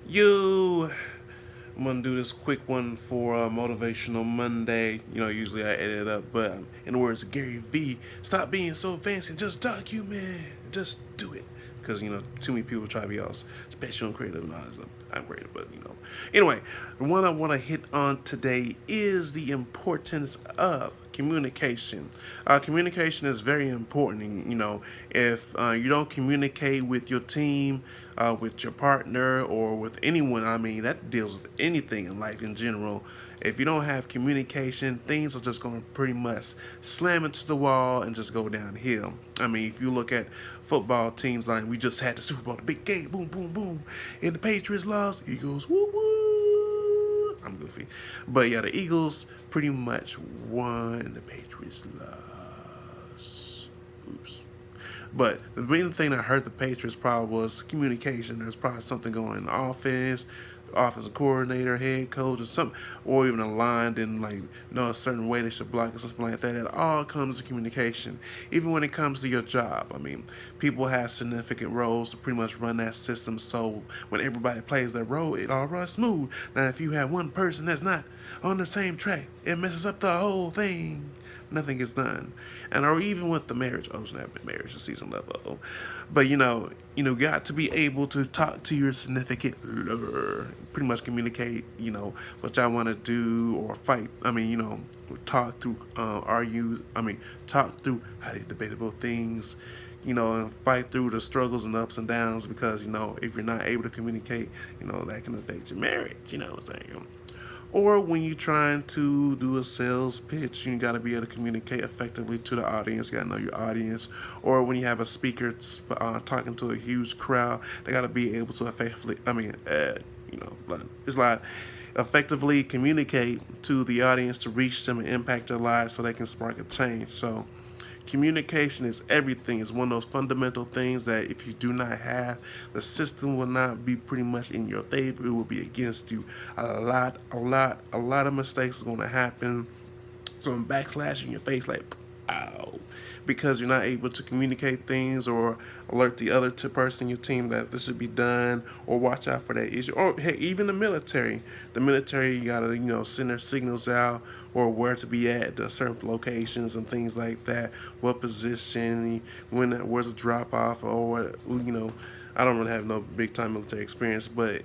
You, I'm gonna do this quick one for Motivational Monday. Usually I edit it up, but in the words of Gary V, stop being so fancy, just document, just do it. Because too many people try to be all special and creative, and all that stuff. I'm creative, but Anyway, the one I want to hit on today is the importance of communication. Communication is very important. And, if you don't communicate with your team, with your partner, or with anyone, I mean, that deals with anything in life in general. If you don't have communication, things are just going to pretty much slam into the wall and just go downhill. I mean, if you look at football teams, like we just had the Super Bowl, the big game, boom, boom, boom, and the Patriots lost, Eagles, woo, woo. I'm goofy. But yeah, the Eagles pretty much won and the Patriots lost. Oops. But the main thing that hurt the Patriots probably was communication. There's probably something going on in the offensive coordinator, head coach, or something, or even a line didn't know a certain way they should block or something like that. It all comes to communication. Even when it comes to your job, I mean, people have significant roles to pretty much run that system. So when everybody plays their role, it all runs smooth. Now, if you have one person that's not on the same track, it messes up the whole thing. Nothing is done. And or even with the marriage, oh snap, marriage is season level. But got to be able to talk to your significant other, pretty much communicate, what y'all want to do or fight. I mean, talk through talk through highly debatable things, and fight through the struggles and ups and downs because, if you're not able to communicate, that can affect your marriage, what I'm saying? Or when you're trying to do a sales pitch, you got to be able to communicate effectively to the audience. You got to know your audience. Or when you have a speaker talking to a huge crowd, they got to be able to effectively, it's like effectively communicate to the audience to reach them and impact their lives so they can spark a change. So communication is everything. It's one of those fundamental things that if you do not have, the system will not be pretty much in your favor. It will be against you. A lot of mistakes are going to happen. Some backslash in your face, like, ow, because you're not able to communicate things or alert the other person in your team that this should be done or watch out for that issue. Or hey, even the military. The military, you gotta send their signals out or where to be at the certain locations and things like that. What position, where's the drop off, or what, I don't really have no big time military experience, but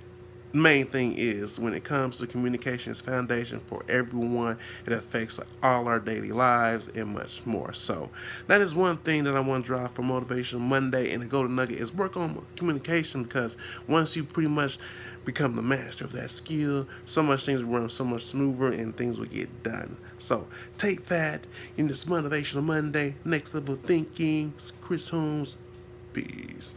main thing is when it comes to communication, it's foundation for everyone. It affects all our daily lives and much more. So that is one thing that I want to drive for Motivation Monday, and the golden nugget is work on communication, because once you pretty much become the master of that skill, so much things will run so much smoother and things will get done. So take that in this Motivational Monday, next level thinking. Chris Holmes, peace.